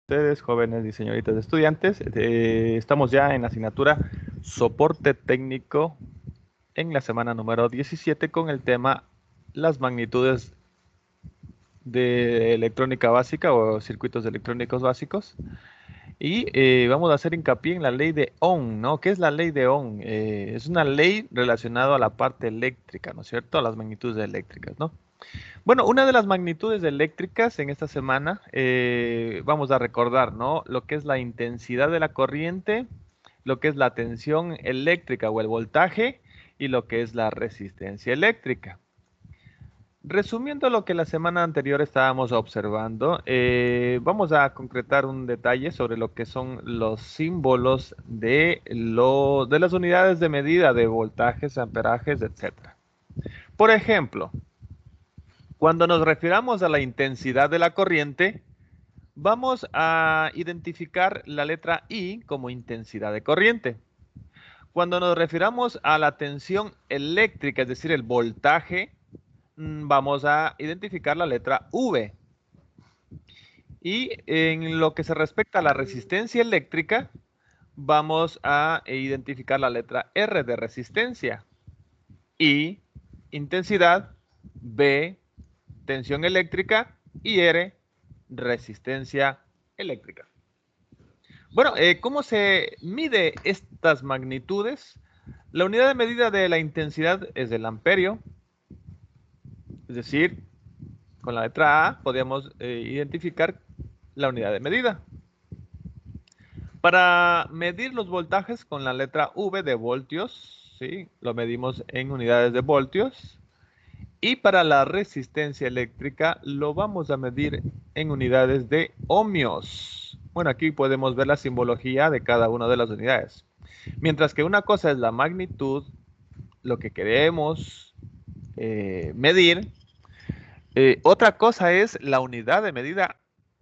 Ustedes, jóvenes y señoritas estudiantes, estamos ya en la asignatura Soporte Técnico en la semana número 17 con el tema las magnitudes de electrónica básica o circuitos electrónicos básicos. Y vamos a hacer hincapié en la ley de Ohm, ¿no? ¿Qué es la ley de Ohm? Es una ley relacionada a la parte eléctrica, ¿no es cierto? A las magnitudes eléctricas, ¿no? Bueno, una de las magnitudes eléctricas en esta semana, vamos a recordar, ¿no? Lo que es la intensidad de la corriente, lo que es la tensión eléctrica o el voltaje y lo que es la resistencia eléctrica. Resumiendo lo que la semana anterior estábamos observando, vamos a concretar un detalle sobre lo que son los símbolos de las unidades de medida de voltajes, amperajes, etcétera. Por ejemplo, cuando nos refiramos a la intensidad de la corriente, vamos a identificar la letra I como intensidad de corriente. Cuando nos refiramos a la tensión eléctrica, es decir, el voltaje, vamos a identificar la letra V. Y en lo que se respecta a la resistencia eléctrica, vamos a identificar la letra R de resistencia. I, intensidad, B, tensión eléctrica y R, resistencia eléctrica. Bueno, ¿cómo se mide estas magnitudes? La unidad de medida de la intensidad es el amperio, es decir, con la letra A podemos identificar la unidad de medida. Para medir los voltajes con la letra V de voltios, ¿sí? Lo medimos en unidades de voltios. Y para la resistencia eléctrica lo vamos a medir en unidades de ohmios. Bueno, aquí podemos ver la simbología de cada una de las unidades. Mientras que una cosa es la magnitud, lo que queremos medir. Otra cosa es la unidad de medida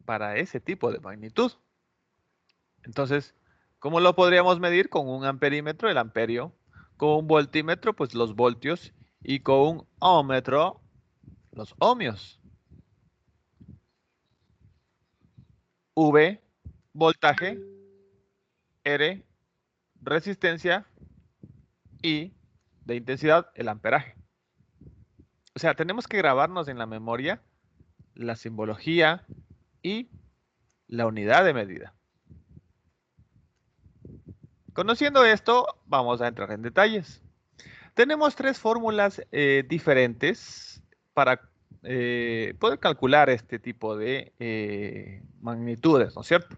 para ese tipo de magnitud. Entonces, ¿cómo lo podríamos medir? Con un amperímetro, el amperio, con un voltímetro, pues los voltios, y con un ohmmetro, los ohmios. V, voltaje, R, resistencia, y de intensidad, el amperaje. O sea, tenemos que grabarnos en la memoria la simbología y la unidad de medida. Conociendo esto, vamos a entrar en detalles. Tenemos tres fórmulas diferentes para poder calcular este tipo de magnitudes, ¿no es cierto?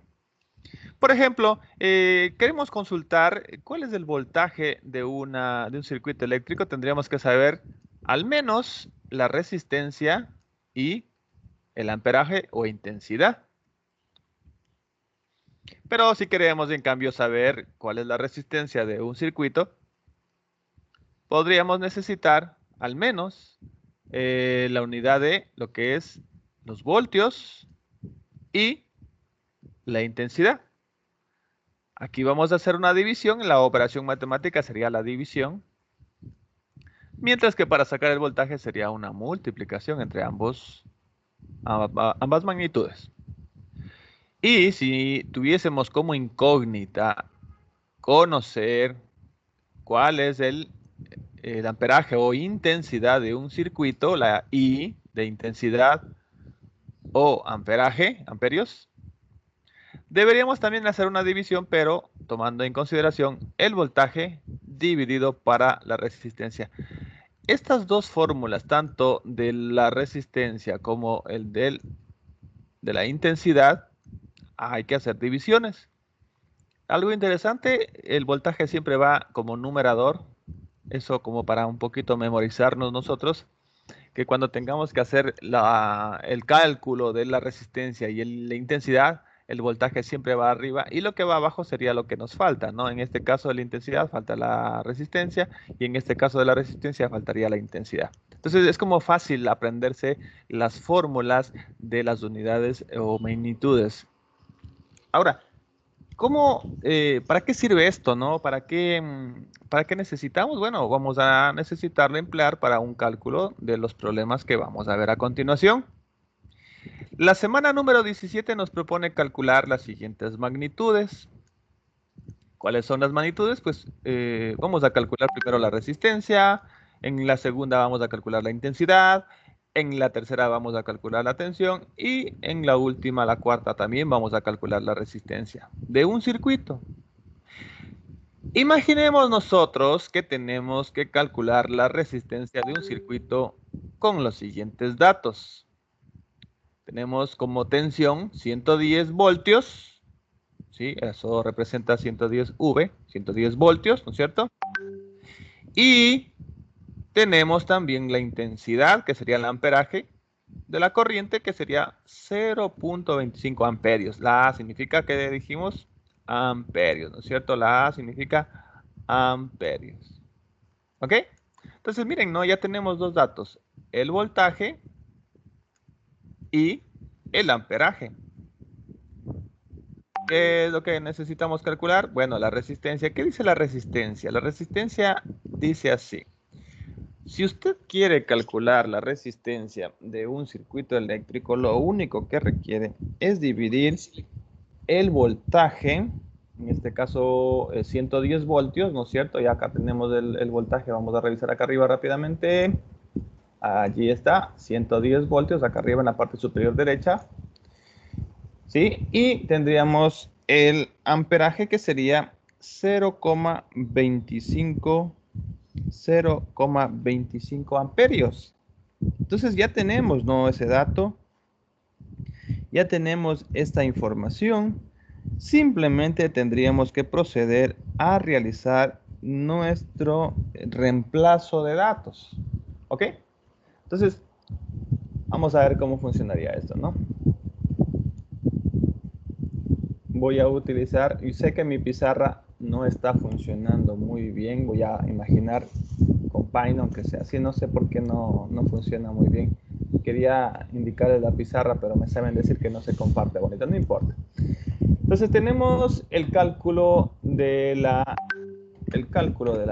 Por ejemplo, queremos consultar cuál es el voltaje de un circuito eléctrico. Tendríamos que saber al menos la resistencia y el amperaje o intensidad. Pero si queremos, en cambio, saber cuál es la resistencia de un circuito, podríamos necesitar al menos la unidad de lo que es los voltios y la intensidad. Aquí vamos a hacer una división, la operación matemática sería la división, mientras que para sacar el voltaje sería una multiplicación entre ambas magnitudes. Y si tuviésemos como incógnita conocer cuál es el amperaje o intensidad de un circuito, la I de intensidad o amperaje, amperios, deberíamos también hacer una división, pero tomando en consideración el voltaje dividido para la resistencia. Estas dos fórmulas, tanto de la resistencia como de la intensidad, hay que hacer divisiones. Algo interesante, el voltaje siempre va como numerador, eso como para un poquito memorizarnos nosotros, que cuando tengamos que hacer el cálculo de la resistencia y la intensidad, el voltaje siempre va arriba y lo que va abajo sería lo que nos falta, ¿no? En este caso de la intensidad falta la resistencia y en este caso de la resistencia faltaría la intensidad. Entonces es como fácil aprenderse las fórmulas de las unidades o magnitudes. Ahora, ¿para qué sirve esto, no? ¿Para qué necesitamos? Bueno, vamos a necesitarlo emplear para un cálculo de los problemas que vamos a ver a continuación. La semana número 17 nos propone calcular las siguientes magnitudes. ¿Cuáles son las magnitudes? Pues vamos a calcular primero la resistencia, en la segunda vamos a calcular la intensidad, en la tercera vamos a calcular la tensión y en la última, la cuarta, también vamos a calcular la resistencia de un circuito. Imaginemos nosotros que tenemos que calcular la resistencia de un circuito con los siguientes datos. Tenemos como tensión 110 voltios, ¿sí? Eso representa 110 V, 110 voltios, ¿no es cierto? Y tenemos también la intensidad, que sería el amperaje de la corriente, que sería 0.25 amperios. La A significa que dijimos amperios, ¿no es cierto? La A significa amperios. ¿Ok? Entonces, miren, ¿no? Ya tenemos dos datos, el voltaje y el amperaje. ¿Qué es lo que necesitamos calcular? Bueno, la resistencia. ¿Qué dice la resistencia? La resistencia dice así. Si usted quiere calcular la resistencia de un circuito eléctrico, lo único que requiere es dividir el voltaje, en este caso 110 voltios, ¿no es cierto? Ya acá tenemos el voltaje, vamos a revisar acá arriba rápidamente. Allí está, 110 voltios, acá arriba en la parte superior derecha. ¿Sí? Y tendríamos el amperaje que sería 0,25 amperios. Entonces ya tenemos, ¿no? Ese dato. Ya tenemos esta información. Simplemente tendríamos que proceder a realizar nuestro reemplazo de datos. ¿Ok? Entonces, vamos a ver cómo funcionaría esto, ¿no? Voy a utilizar, y sé que mi pizarra no está funcionando muy bien, voy a imaginar con Paint, aunque sea así, no sé por qué no funciona muy bien. Quería indicarles la pizarra, pero me saben decir que no se comparte bonito, no importa. Entonces tenemos el cálculo de la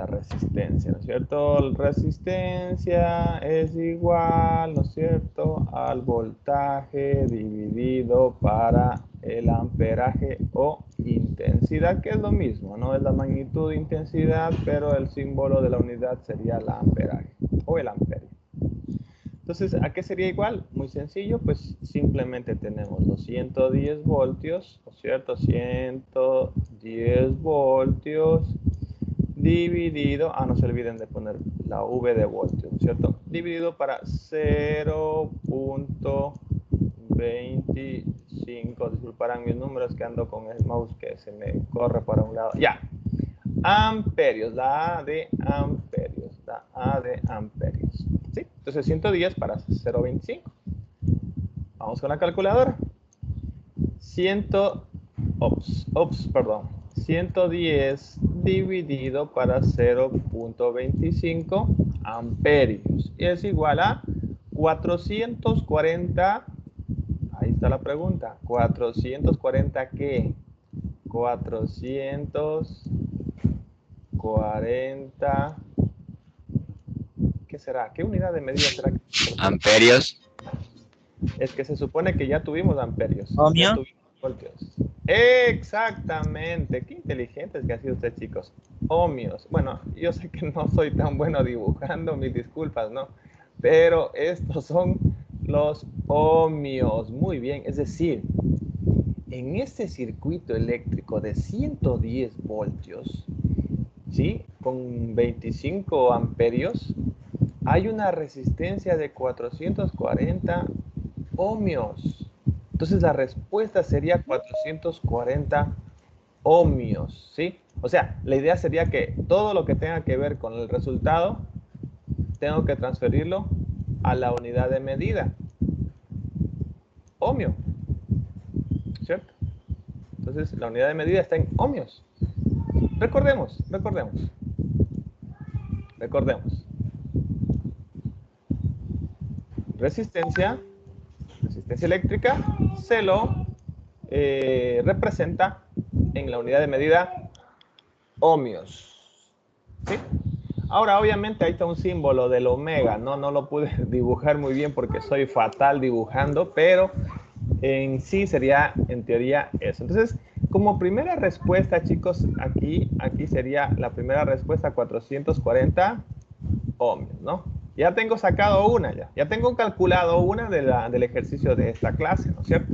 resistencia, ¿no es cierto? La resistencia es igual, ¿no es cierto?, al voltaje dividido para el amperaje o intensidad, que es lo mismo, ¿no? Es la magnitud de intensidad, pero el símbolo de la unidad sería el amperaje o el amperio. Entonces, ¿a qué sería igual? Muy sencillo, pues simplemente tenemos los 110 voltios, ¿no es cierto? 110 voltios dividido, no se olviden de poner la V de voltios, ¿no es cierto? Dividido para 0.25, disculparán mis números que ando con el mouse que se me corre para un lado. Ya, amperios, la A de amperios, ¿sí? Entonces 110 para 0.25. Vamos con la calculadora. 110 dividido para 0.25 amperios es igual a 440. Ahí está la pregunta. 440 ¿qué? 440. ¿Qué será? ¿Qué unidad de medida será? Amperios. Es que se supone que ya tuvimos amperios. Ohmio. Ya tuvimos voltios. Exactamente. Qué inteligentes que han sido ustedes, chicos. Ohmios. Bueno, yo sé que no soy tan bueno dibujando, mis disculpas, ¿no? Pero estos son los ohmios. Muy bien. Es decir, en este circuito eléctrico de 110 voltios, ¿sí? Con 25 amperios, hay una resistencia de 440 ohmios. Entonces la respuesta sería 440 ohmios, ¿sí? O sea, la idea sería que todo lo que tenga que ver con el resultado, tengo que transferirlo a la unidad de medida. Ohmio, ¿cierto? Entonces la unidad de medida está en ohmios. Recordemos. Resistencia eléctrica se lo representa en la unidad de medida ohmios. ¿Sí? Ahora, obviamente, ahí está un símbolo del omega. No lo pude dibujar muy bien porque soy fatal dibujando, pero En sí sería, en teoría, eso. Entonces, como primera respuesta, chicos, aquí sería la primera respuesta 440 ohmios, ¿no? Ya tengo sacado una, ya tengo calculado una del ejercicio de esta clase, ¿no es cierto?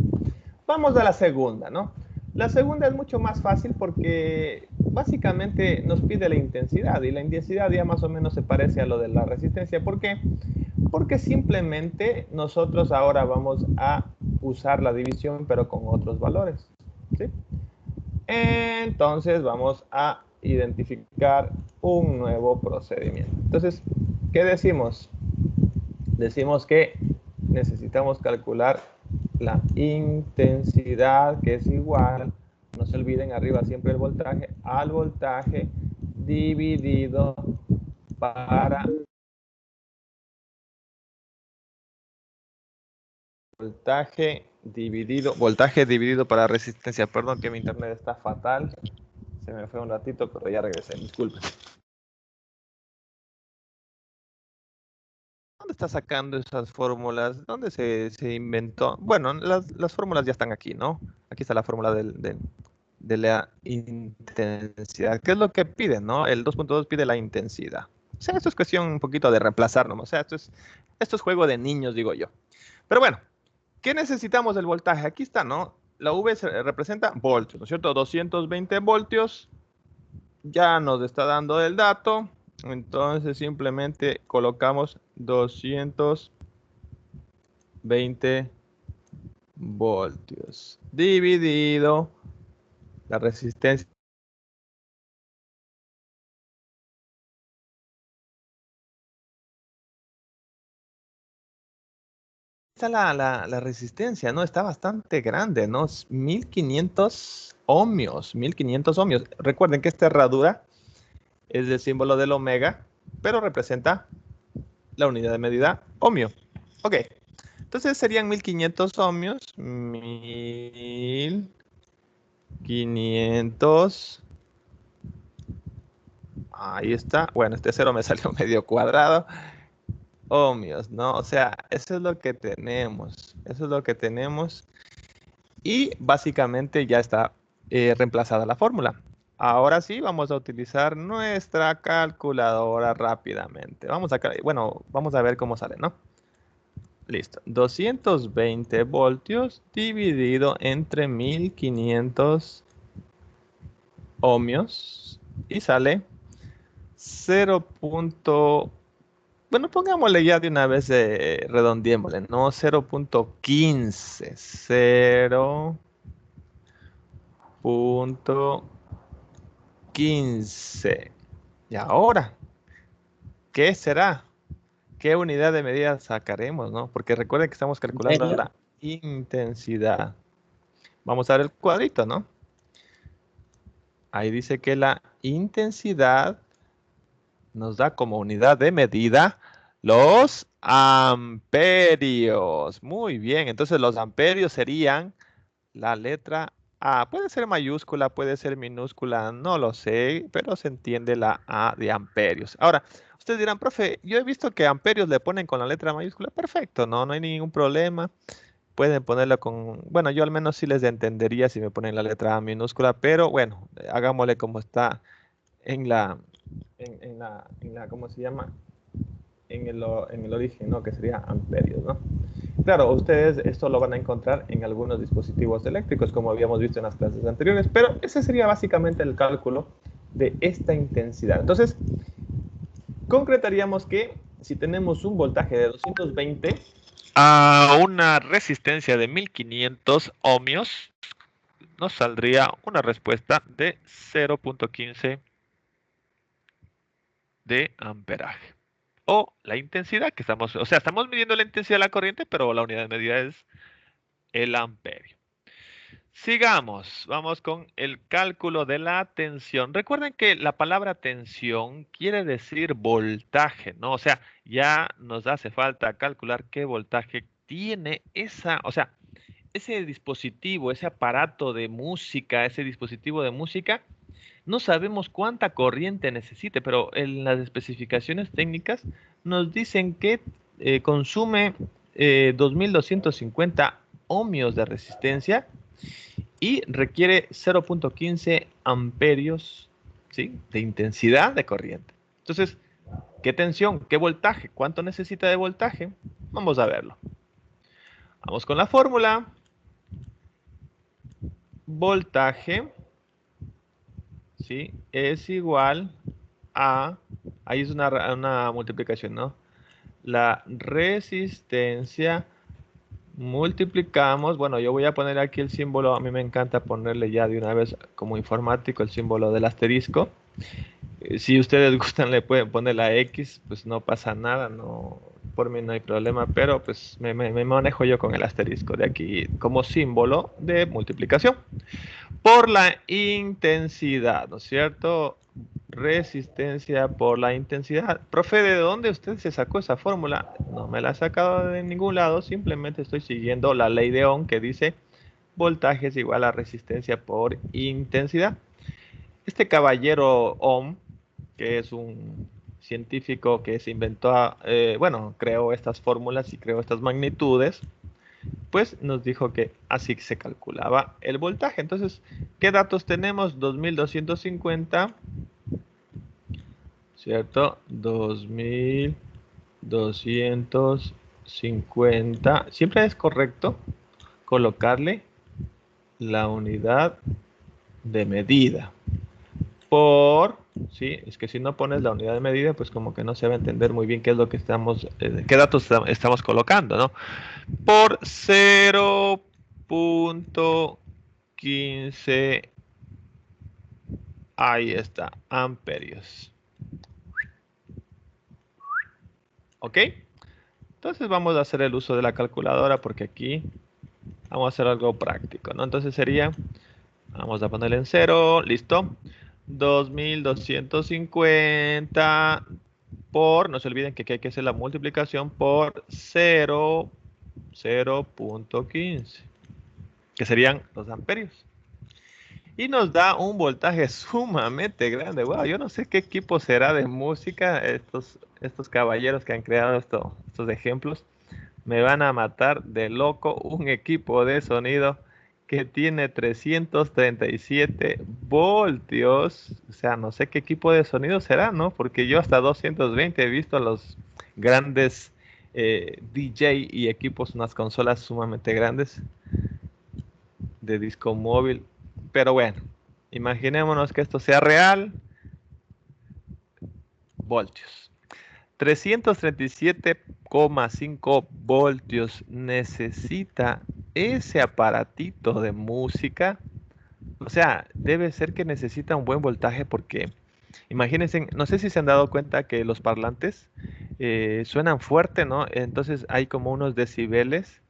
Vamos a la segunda, ¿no? La segunda es mucho más fácil porque básicamente nos pide la intensidad y la intensidad ya más o menos se parece a lo de la resistencia. ¿Por qué? Porque simplemente nosotros ahora vamos a usar la división pero con otros valores, ¿sí? Entonces vamos a identificar un nuevo procedimiento. Entonces, ¿qué decimos? Decimos que necesitamos calcular la intensidad, que es igual, no se olviden arriba siempre el voltaje, al voltaje dividido para voltaje dividido para resistencia. Perdón que mi internet está fatal, se me fue un ratito, pero ya regresé, disculpen. ¿Dónde está sacando esas fórmulas? ¿Dónde se inventó? Bueno, las fórmulas ya están aquí, ¿no? Aquí está la fórmula de la intensidad. ¿Qué es lo que pide, no? El 2.2 pide la intensidad. O sea, esto es cuestión un poquito de reemplazar, ¿no? O sea, esto es juego de niños, digo yo. Pero bueno, ¿qué necesitamos del voltaje? Aquí está, ¿no? La V representa voltios, ¿no es cierto? 220 voltios. Ya nos está dando el dato. Entonces simplemente colocamos 220 voltios dividido la resistencia. Está la resistencia, ¿no? Está bastante grande, ¿no? 1500 ohmios, 1500 ohmios. Recuerden que esta herradura es el símbolo del omega, pero representa la unidad de medida ohmio. Ok, entonces serían 1500 ohmios, 1500. Ahí está. Bueno, este cero me salió medio cuadrado. Ohmios, ¿no? O sea, eso es lo que tenemos. Eso es lo que tenemos. Y básicamente ya está reemplazada la fórmula. Ahora sí, vamos a utilizar nuestra calculadora rápidamente. Vamos a ver cómo sale, ¿no? Listo. 220 voltios dividido entre 1500 ohmios y sale 0. Bueno, pongámosle ya de una vez, redondeémosle, ¿no? 0.15. 0.15. Y ahora, ¿qué será? ¿Qué unidad de medida sacaremos, no? Porque recuerden que estamos calculando la intensidad. Vamos a ver el cuadrito, ¿no? Ahí dice que la intensidad nos da como unidad de medida los amperios. Muy bien, entonces los amperios serían la letra A. Puede ser mayúscula, puede ser minúscula, no lo sé, pero se entiende la A de amperios. Ahora, ustedes dirán, profe, yo he visto que amperios le ponen con la letra mayúscula. Perfecto, no hay ningún problema. Pueden ponerlo con, bueno, yo al menos sí les entendería si me ponen la letra A minúscula, pero bueno, hagámosle como está en la, ¿cómo se llama? En el origen, ¿no? Que sería amperios, ¿no? Claro, ustedes esto lo van a encontrar en algunos dispositivos eléctricos, como habíamos visto en las clases anteriores, pero ese sería básicamente el cálculo de esta intensidad. Entonces, concretaríamos que si tenemos un voltaje de 220 a una resistencia de 1500 ohmios, nos saldría una respuesta de 0.15 de amperaje. O la intensidad que estamos, o sea, estamos midiendo la intensidad de la corriente, pero la unidad de medida es el amperio. Sigamos, vamos con el cálculo de la tensión. Recuerden que la palabra tensión quiere decir voltaje, ¿no? O sea, ya nos hace falta calcular qué voltaje tiene o sea, ese dispositivo, ese aparato de música, ese dispositivo de música, no sabemos cuánta corriente necesite, pero en las especificaciones técnicas nos dicen que consume 2250 ohmios de resistencia y requiere 0.15 amperios, ¿sí?, de intensidad de corriente. Entonces, ¿qué tensión? ¿Qué voltaje? ¿Cuánto necesita de voltaje? Vamos a verlo. Vamos con la fórmula. Voltaje, ¿sí?, es igual a, ahí es una multiplicación, ¿no? La resistencia multiplicamos, bueno, yo voy a poner aquí el símbolo, a mí me encanta ponerle ya de una vez como informático el símbolo del asterisco. Si ustedes gustan le pueden poner la X, pues no pasa nada, no, por mí no hay problema, pero pues me manejo yo con el asterisco de aquí como símbolo de multiplicación por la intensidad, ¿no es cierto? Resistencia por la intensidad. Profe, ¿de dónde usted se sacó esa fórmula? No me la ha sacado de ningún lado, simplemente estoy siguiendo la ley de Ohm que dice voltaje es igual a resistencia por intensidad. Este caballero Ohm, que es un científico que se inventó, bueno, creó estas fórmulas y creó estas magnitudes, pues nos dijo que así se calculaba el voltaje. Entonces, ¿qué datos tenemos? 2250, ¿cierto? 2250. Siempre es correcto colocarle la unidad de medida por, sí, es que si no pones la unidad de medida, pues como que no se va a entender muy bien qué es lo que estamos, qué datos estamos colocando, ¿no? Por 0.15, ahí está, amperios. ¿Ok? Entonces vamos a hacer el uso de la calculadora porque aquí vamos a hacer algo práctico, ¿no? Entonces sería, vamos a ponerle en 0, listo. 2250 por, no se olviden que aquí hay que hacer la multiplicación por 0.15, que serían los amperios. Y nos da un voltaje sumamente grande. Wow, yo no sé qué equipo será de música estos caballeros que han creado estos ejemplos. Me van a matar de loco. Un equipo de sonido que tiene 337 voltios. O sea, no sé qué equipo de sonido será, ¿no? Porque yo hasta 220 he visto a los grandes DJ y equipos, unas consolas sumamente grandes de disco móvil. Pero bueno, imaginémonos que esto sea real. Voltios. 337,5 voltios necesita ese aparatito de música. O sea, debe ser que necesita un buen voltaje porque imagínense, no sé si se han dado cuenta que los parlantes suenan fuerte, ¿no? Entonces hay como unos decibeles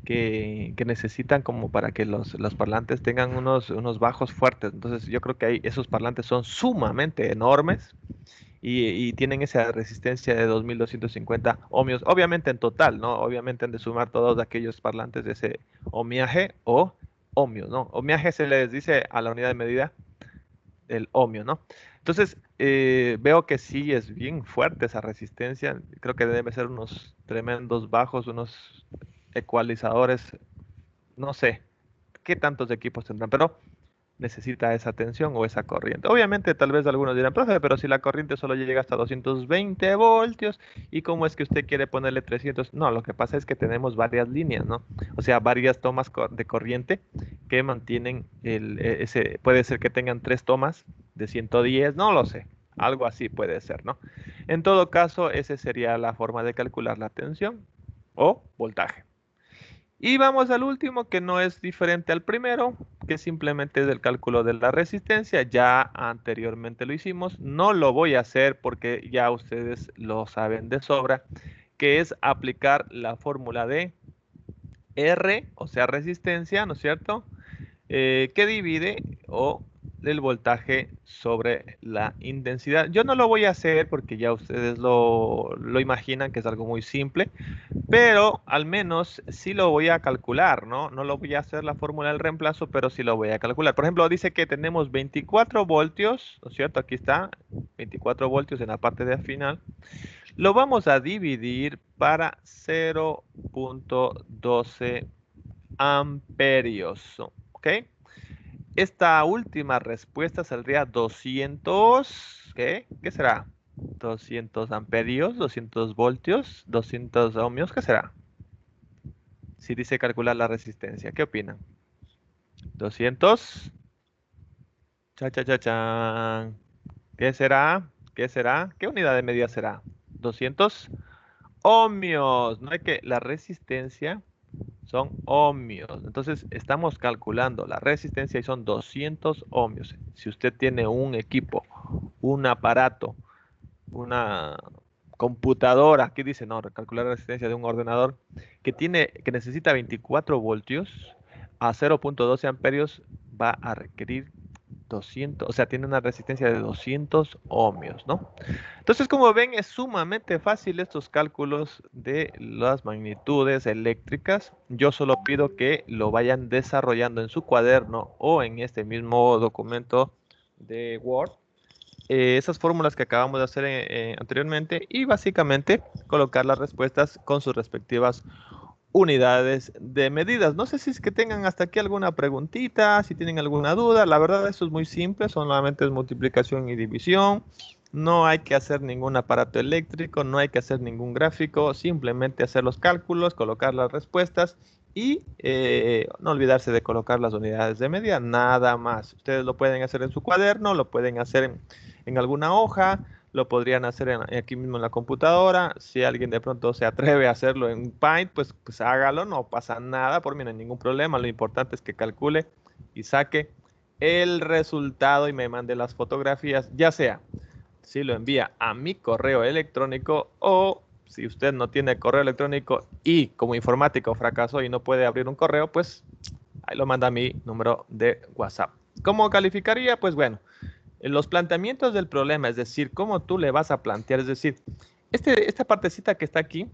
que necesitan como para que los parlantes tengan unos bajos fuertes. Entonces yo creo que esos parlantes son sumamente enormes y tienen esa resistencia de 2250 ohmios. Obviamente en total, ¿no? Obviamente han de sumar todos aquellos parlantes de ese ohmiaje o ohmios, ¿no? Ohmiaje se les dice a la unidad de medida del ohmio, ¿no? Entonces, veo que sí es bien fuerte esa resistencia. Creo que debe ser unos tremendos bajos, unos ecualizadores, no sé qué tantos equipos tendrán, pero necesita esa tensión o esa corriente. Obviamente, tal vez algunos dirán, profe, pero si la corriente solo llega hasta 220 voltios, ¿y cómo es que usted quiere ponerle 300? No, lo que pasa es que tenemos varias líneas, ¿no? O sea, varias tomas de corriente que mantienen puede ser que tengan 3 tomas de 110, no lo sé. Algo así puede ser, ¿no? En todo caso, esa sería la forma de calcular la tensión o voltaje. Y vamos al último, que no es diferente al primero, que simplemente es el cálculo de la resistencia. Ya anteriormente lo hicimos, no lo voy a hacer porque ya ustedes lo saben de sobra, que es aplicar la fórmula de R, o sea, resistencia, ¿no es cierto? Que divide el voltaje sobre la intensidad. Yo no lo voy a hacer porque ya ustedes lo imaginan que es algo muy simple, pero al menos sí lo voy a calcular, ¿no? No lo voy a hacer la fórmula del reemplazo, pero sí lo voy a calcular. Por ejemplo, dice que tenemos 24 voltios, ¿no es cierto? Aquí está, 24 voltios en la parte de final. Lo vamos a dividir para 0.12 amperios. ¿Ok? Esta última respuesta saldría 200, ¿qué? ¿Qué será? 200 amperios, 200 voltios, 200 ohmios, ¿qué será? Si dice calcular la resistencia, ¿qué opinan? 200, cha, cha, cha, chan. ¿Qué será? ¿Qué será? ¿Qué unidad de medida será? 200 ohmios. No hay que, la resistencia son ohmios. Entonces estamos calculando la resistencia y son 200 ohmios. Si usted tiene un equipo, un aparato, una computadora, aquí dice, no, calcular la resistencia de un ordenador que necesita 24 voltios a 0.12 amperios, va a requerir 200, o sea, tiene una resistencia de 200 ohmios, ¿no? Entonces, como ven, es sumamente fácil estos cálculos de las magnitudes eléctricas. Yo solo pido que lo vayan desarrollando en su cuaderno o en este mismo documento de Word. Esas fórmulas que acabamos de hacer anteriormente y básicamente colocar las respuestas con sus respectivas unidades de medidas. No sé si es que tengan hasta aquí alguna preguntita, si tienen alguna duda. La verdad, esto es muy simple, solamente es multiplicación y división. No hay que hacer ningún aparato eléctrico, no hay que hacer ningún gráfico, simplemente hacer los cálculos, colocar las respuestas y no olvidarse de colocar las unidades de medida, nada más. Ustedes lo pueden hacer en su cuaderno, lo pueden hacer en alguna hoja, lo podrían hacer aquí mismo en la computadora. Si alguien de pronto se atreve a hacerlo en Paint, pues hágalo, no pasa nada, por mí no hay ningún problema. Lo importante es que calcule y saque el resultado y me mande las fotografías, ya sea si lo envía a mi correo electrónico o si usted no tiene correo electrónico y como informático fracasó y no puede abrir un correo, pues ahí lo manda a mi número de WhatsApp. ¿Cómo calificaría? Pues bueno, los planteamientos del problema, es decir, cómo tú le vas a plantear, es decir, esta partecita que está aquí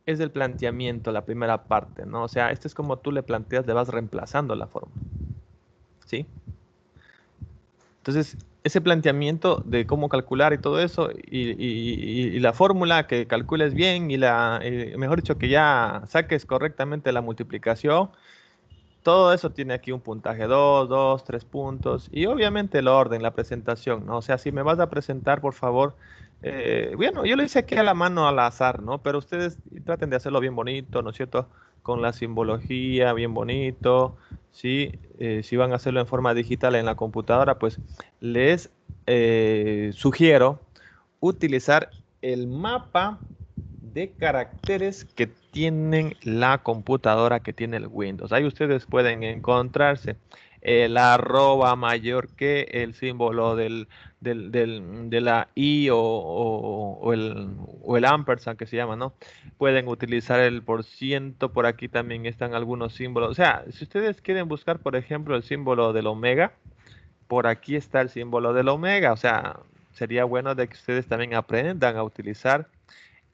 es del planteamiento, la primera parte, ¿no? O sea, esto es como tú le planteas, le vas reemplazando la forma, ¿sí? Entonces, ese planteamiento de cómo calcular y todo eso, y la fórmula que calcules bien, mejor dicho, que ya saques correctamente la multiplicación, todo eso tiene aquí un puntaje 2, 2, 3 puntos y obviamente el orden, la presentación, ¿no? O sea, si me vas a presentar, por favor, bueno, yo lo hice aquí a la mano al azar, ¿no? Pero ustedes traten de hacerlo bien bonito, ¿no es cierto? Con la simbología bien bonito, ¿sí? Si van a hacerlo en forma digital en la computadora, pues les sugiero utilizar el mapa de caracteres que tienen la computadora, que tiene el Windows. Ahí ustedes pueden encontrarse el arroba mayor que el símbolo de la I o el ampersand que se llama, ¿no? Pueden utilizar el por ciento, por aquí también están algunos símbolos. O sea, si ustedes quieren buscar, por ejemplo, el símbolo del omega, por aquí está el símbolo del omega. O sea, sería bueno de que ustedes también aprendan a utilizar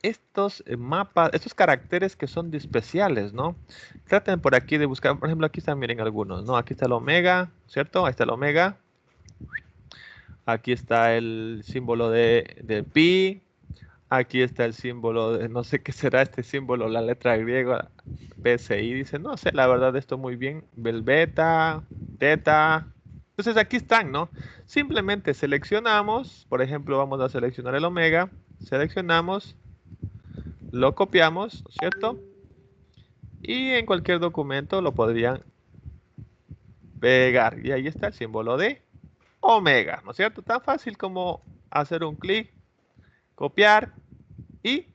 estos mapas, estos caracteres que son de especiales, ¿no? Traten por aquí de buscar, por ejemplo, aquí están, miren algunos, ¿no? Aquí está el omega, ¿cierto? Ahí está el omega. Aquí está el símbolo de pi. Aquí está el símbolo de, no sé qué será este símbolo, la letra griega, PSI. Dice, no sé, la verdad, esto muy bien. El beta, teta. Entonces aquí están, ¿no? Simplemente seleccionamos, por ejemplo, vamos a seleccionar el omega. Seleccionamos, lo copiamos, ¿cierto? Y en cualquier documento lo podrían pegar. Y ahí está el símbolo de omega, ¿no es cierto? Tan fácil como hacer un clic, copiar y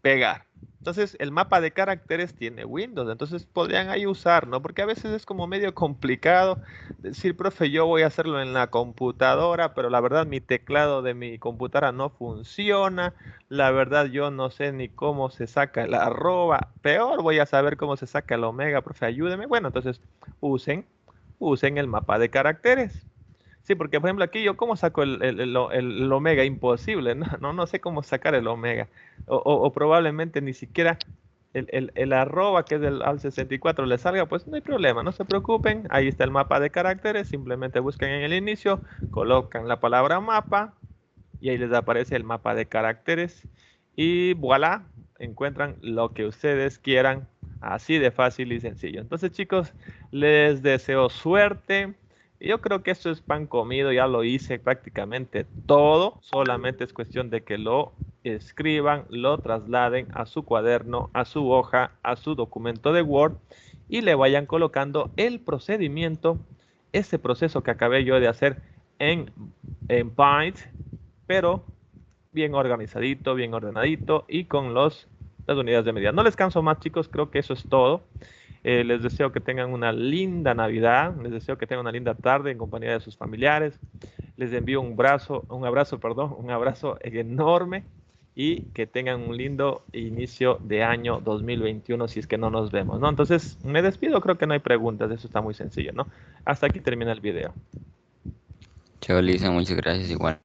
pegar. Entonces, el mapa de caracteres tiene Windows, entonces podrían ahí usar, ¿no? Porque a veces es como medio complicado decir, profe, yo voy a hacerlo en la computadora, pero la verdad mi teclado de mi computadora no funciona, la verdad yo no sé ni cómo se saca el arroba, peor voy a saber cómo se saca el omega, profe, ayúdeme. Bueno, entonces usen, usen el mapa de caracteres. Sí, porque por ejemplo aquí yo cómo saco el omega, imposible, no, no sé cómo sacar el omega, o probablemente ni siquiera el arroba que es del al 64 le salga, pues no hay problema, no se preocupen, ahí está el mapa de caracteres, simplemente buscan en el inicio, colocan la palabra mapa y ahí les aparece el mapa de caracteres y voilà, encuentran lo que ustedes quieran Así de fácil y sencillo. Entonces, chicos, les deseo suerte. Yo creo que esto es pan comido, ya lo hice prácticamente todo. Solamente es cuestión de que lo escriban, lo trasladen a su cuaderno, a su hoja, a su documento de Word y le vayan colocando el procedimiento, ese proceso que acabé yo de hacer en Paint, pero bien organizadito, bien ordenadito y con las unidades de medida. No les canso más, chicos, creo que eso es todo. Les deseo que tengan una linda Navidad, les deseo que tengan una linda tarde en compañía de sus familiares. Les envío un abrazo enorme y que tengan un lindo inicio de año 2021 si es que no nos vemos, ¿no? Entonces, me despido, creo que no hay preguntas, eso está muy sencillo, ¿no? Hasta aquí termina el video. Chao, Lisa, muchas gracias igual.